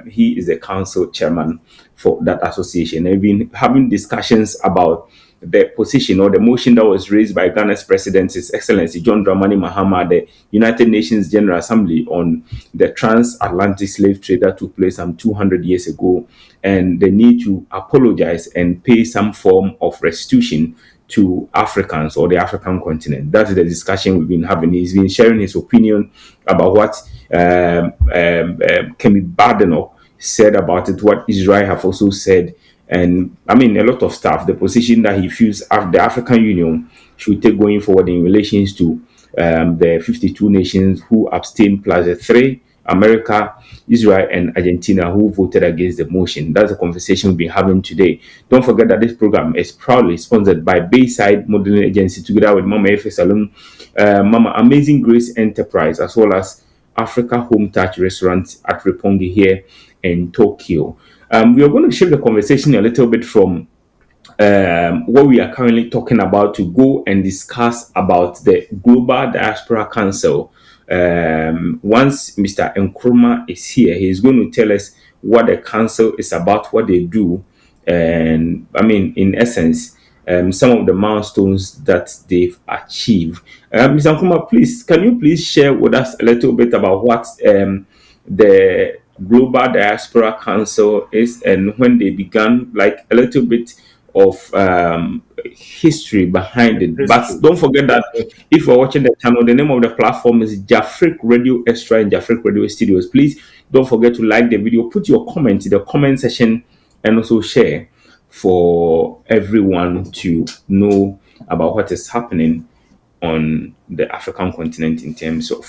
He is the council chairman for that association. They've been having discussions about the position or the motion that was raised by Ghana's President, His Excellency John Dramani Mahama, the United Nations General Assembly, on the transatlantic slave trade that took place some 200 years ago, and the need to apologize and pay some form of restitution to Africans or the African continent. That is the discussion we've been having. He's been sharing his opinion about what Kemi BADENOCH said about it, what Israel have also said, and I mean a lot of stuff. The position that he feels the African Union should take going forward in relations to the 52 nations who abstained, plus the 3, America, Israel, and Argentina, who voted against the motion. That's the conversation we've been having today. Don't forget that this program is proudly sponsored by Bayside Modeling Agency, together with Mama Efe Salon, Mama Amazing Grace Enterprise, as well as Africa Home Touch Restaurant at Roppongi here in Tokyo. We are going to shift the conversation a little bit from what we are currently talking about to go and discuss about the Global Diaspora Council. Once Mr. Nkkrumah is here, he's going to tell us what the council is about, what they do, and I mean, in essence, some of the milestones that they've achieved. Mr. Nkkrumah, please, can you please share with us a little bit about what the Global Diaspora Council is and when they began, like a little bit of history behind it. But don't forget that if you're watching the channel, the name of the platform is JafriQ Radio Extra and JafriQ Radio Studios. Please don't forget to like the video, put your comment in the comment section, and also share for everyone to know about what is happening on the African continent in terms of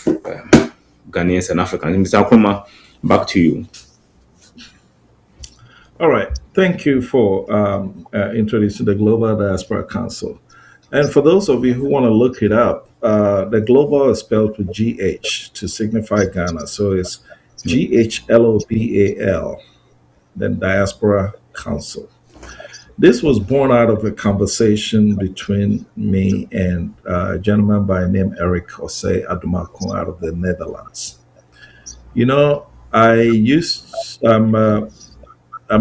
Ghanaians and Africans. Mr. Nkkrumah, back to you. All right. Thank you for introducing the Global Diaspora Council. And for those of you who want to look it up, the global is spelled with GH to signify Ghana. So it's GHLOBAL, then Diaspora Council. This was born out of a conversation between me and a gentleman by the name Eric Jose Adumakun out of the Netherlands. You know, I'm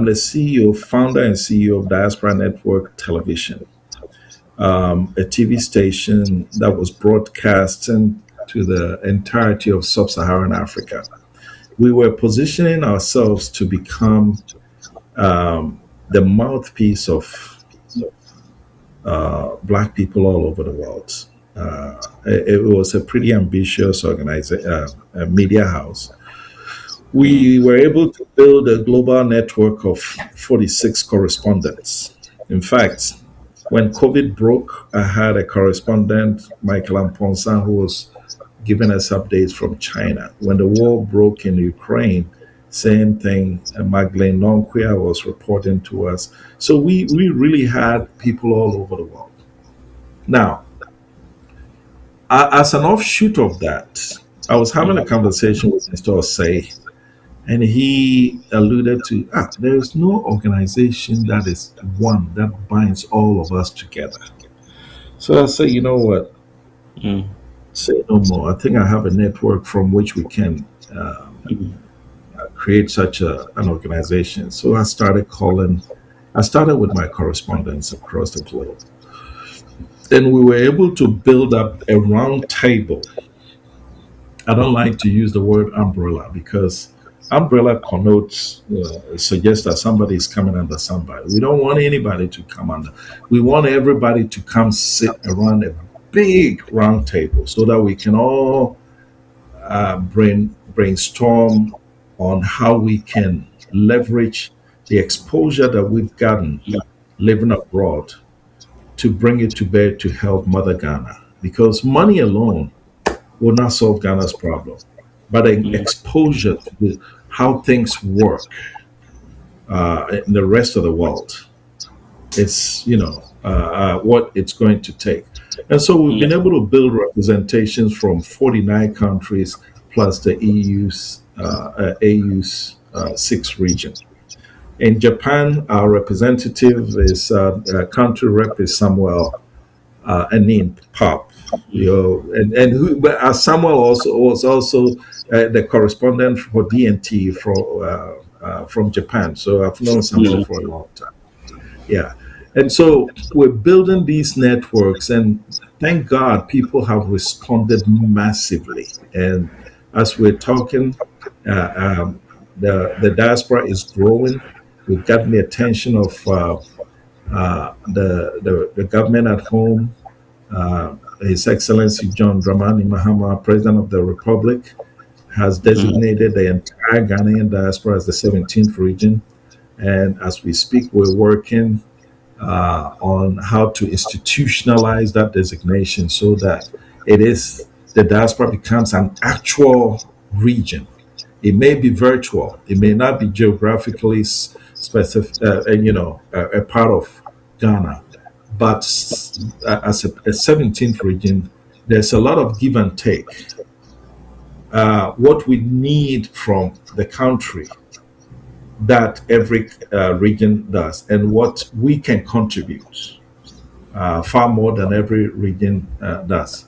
the CEO, founder and CEO of Diaspora Network Television, a TV station that was broadcasting to the entirety of sub-Saharan Africa. We were positioning ourselves to become the mouthpiece of Black people all over the world. It was a pretty ambitious media house. We were able to build a global network of 46 correspondents. In fact, when COVID broke, I had a correspondent, Michael Amponsan, who was giving us updates from China. When the war broke in Ukraine, same thing, Magdalene Nonquia was reporting to us. So we really had people all over the world. Now, as an offshoot of that, I was having a conversation with Mr. Osei, and he alluded to, there is no organization that is one that binds all of us together. So I said, you know what? Say no more. I think I have a network from which we can create such an organization. So I started with my correspondents across the globe. Then we were able to build up a round table. I don't like to use the word umbrella because umbrella connotes, suggests that somebody is coming under somebody. We don't want anybody to come under. We want everybody to come sit around a big round table so that we can all brainstorm on how we can leverage the exposure that we've gotten living abroad to bring it to bear to help Mother Ghana. Because money alone will not solve Ghana's problem, but an exposure to how things work in the rest of the world, it's what it's going to take. And so we've been able to build representations from 49 countries plus the AU's 6th region. In Japan, our representative is country rep is Samuel Anin Pop. But Samuel also was also the correspondent for DNT from Japan. So I've known Samuel for a long time. Yeah. And so we're building these networks, and thank God people have responded massively. And as we're talking, the diaspora is growing. We've gotten the attention of the government at home. His Excellency John Dramani Mahama, President of the Republic, has designated the entire Ghanaian diaspora as the 17th region. And as we speak, we're working on how to institutionalize that designation so that the diaspora becomes an actual region. It may be virtual. It may not be geographically specific, a part of Ghana. But as a 17th region, there's a lot of give and take. What we need from the country that every region does and what we can contribute far more than every region does.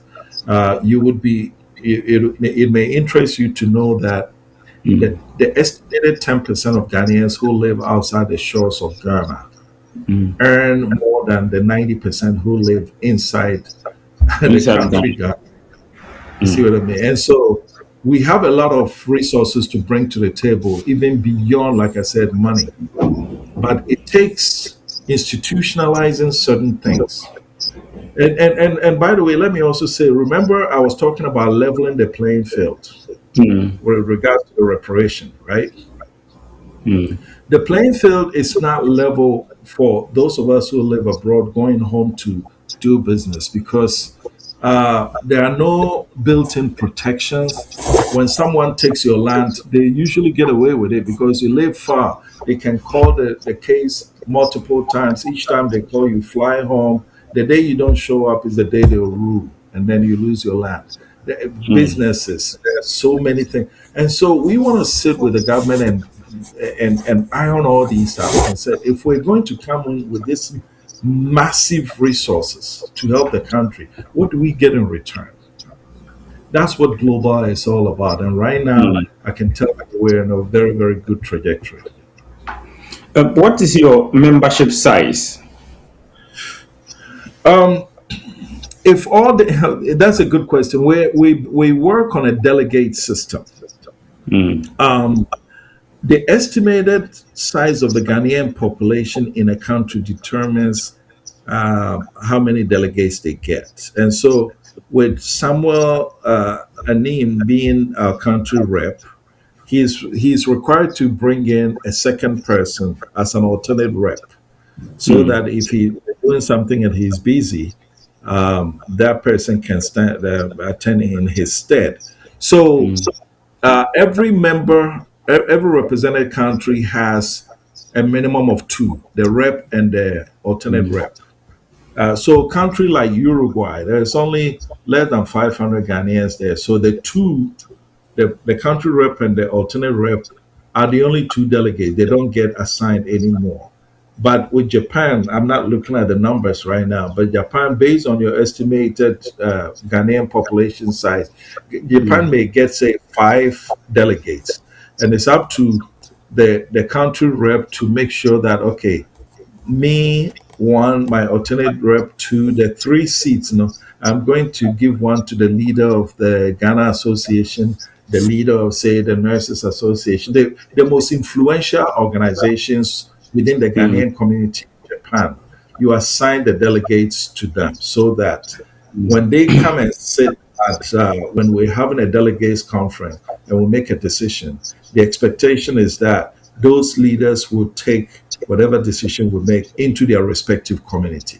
You would be, it may interest you to know that the estimated 10% of Ghanaians who live outside the shores of Ghana earn more than the 90% who live inside the country. You see what I mean? And so we have a lot of resources to bring to the table, even beyond, like I said, money. But it takes institutionalizing certain things. And by the way, let me also say, remember I was talking about leveling the playing field with regards to the reparation, right? The playing field is not level for those of us who live abroad going home to do business because there are no built-in protections. When someone takes your land, they usually get away with it because you live far. They can call the case multiple times. Each time they call you, fly home. The day you don't show up is the day they'll rule, and then you lose your land. Businesses, there's so many things. And so we want to sit with the government and iron all these out and say, if we're going to come in with this massive resources to help the country, what do we get in return? That's what global is all about. And right now, I can tell you we're in a very, very good trajectory. What is your membership size? If all the, that's a good question. We work on a delegate system. The estimated size of the Ghanaian population in a country determines how many delegates they get. And so with Samuel Anim being our country rep, he's required to bring in a second person as an alternate rep, so that if he's doing something and he's busy, that person can attend in his stead. So every member, every represented country has a minimum of two, the rep and the alternate rep. So a country like Uruguay, there's only less than 500 Ghanaians there. So the country rep and the alternate rep are the only two delegates. They don't get assigned anymore. But with Japan, I'm not looking at the numbers right now, but Japan, based on your estimated Ghanaian population size, Japan may get, say, 5 delegates. And it's up to the country rep to make sure that, okay, me, 1, my alternate rep, 2, the 3 seats, I'm going to give one to the leader of the Ghana Association, the leader of, say, the Nurses Association, the most influential organizations within the Ghanaian community in Japan. You assign the delegates to them so that when they come and sit at, when we're having a delegates conference and we make a decision, the expectation is that those leaders will take whatever decision we make into their respective community.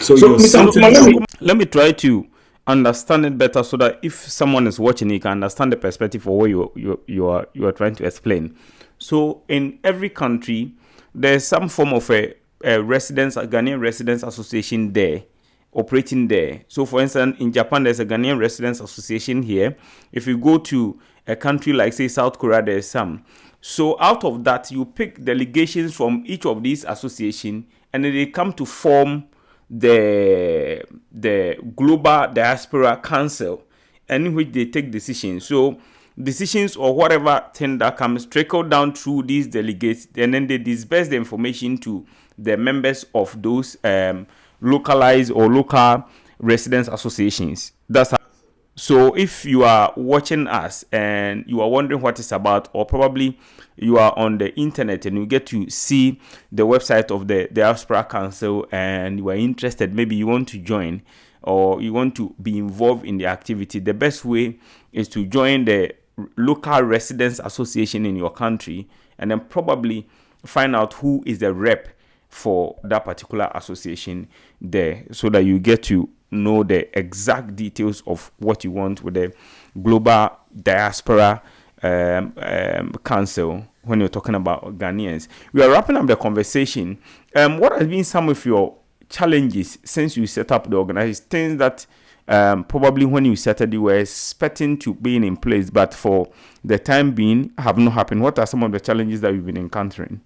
So let me try to understand it better so that if someone is watching, he can understand the perspective of what you are trying to explain. So in every country, there's some form of a Ghanaian Residents Association there, operating there. So for instance, in Japan, there's a Ghanaian Residents Association here. If you go to a country like, say, South Korea, there's some. So out of that, you pick delegations from each of these associations, and then they come to form the Global Diaspora Council, in which they take decisions. So decisions or whatever thing that comes trickle down through these delegates, and then they disperse the information to the members of those localized or local residents associations. That's how. So if you are watching us and you are wondering what it's about, or probably you are on the internet and you get to see the website of the Diaspora Council and you are interested, maybe you want to join or you want to be involved in the activity, the best way is to join the local residents association in your country and then probably find out who is the rep for that particular association there, so that you get to know the exact details of what you want with the Global Diaspora Council when you're talking about Ghanaians. We are wrapping up the conversation. What has been some of your challenges since you set up the organization, things that Probably when you started, you were expecting to be in place, but for the time being, have not happened. What are some of the challenges that you've been encountering?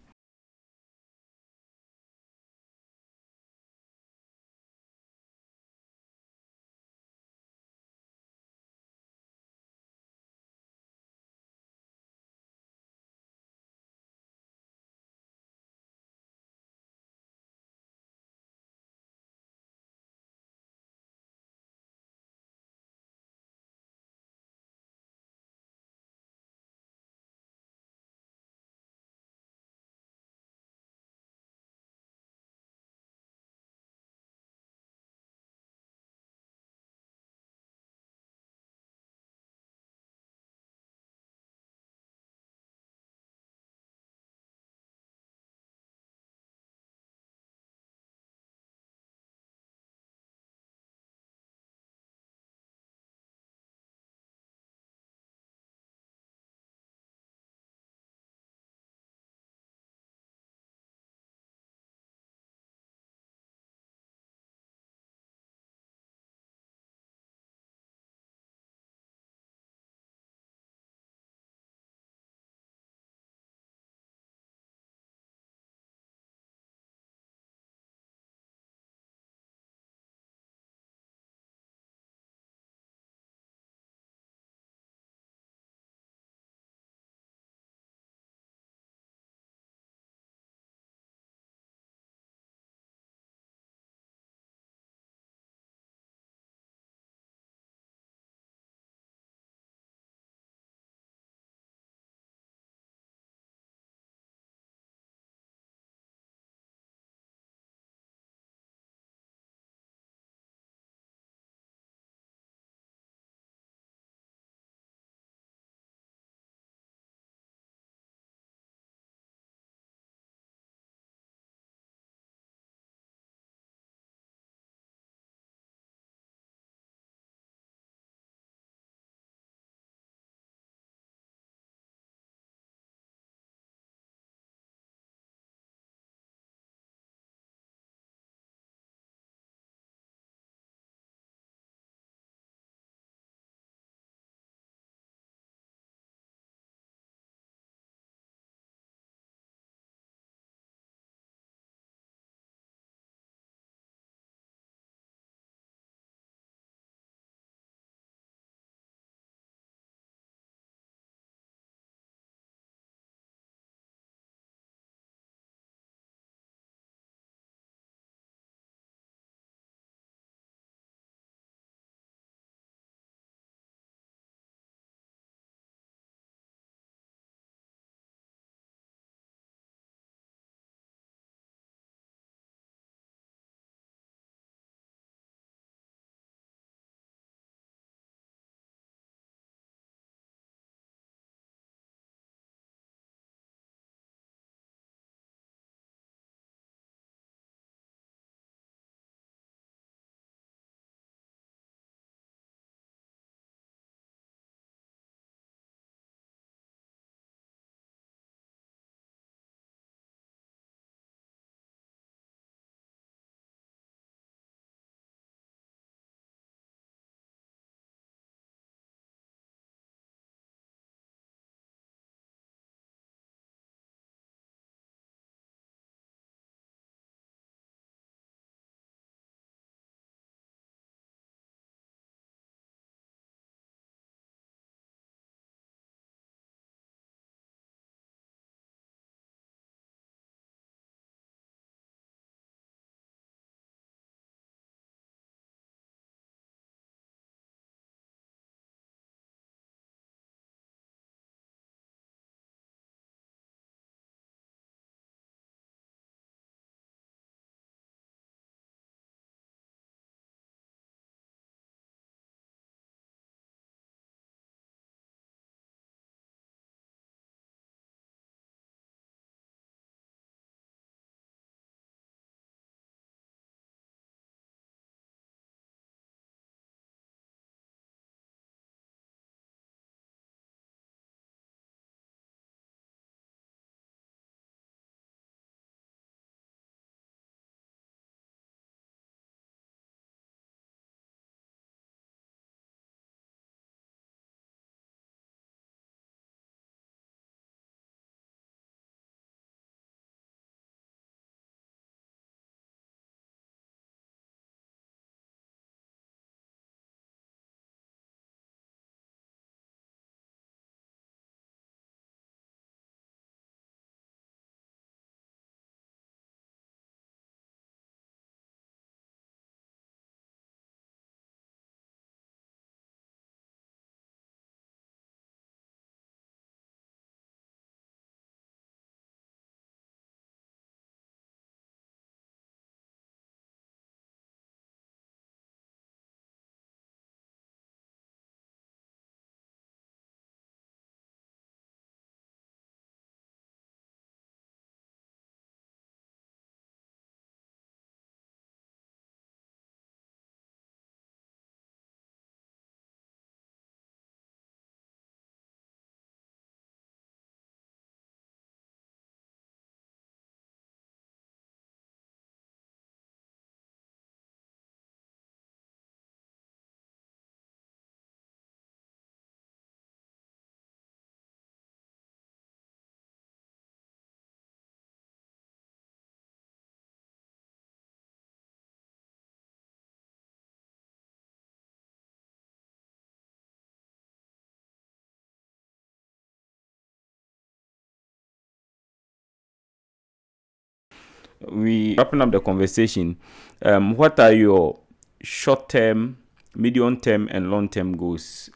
we wrapping up the conversation. What are your short-term, medium-term, and long-term goals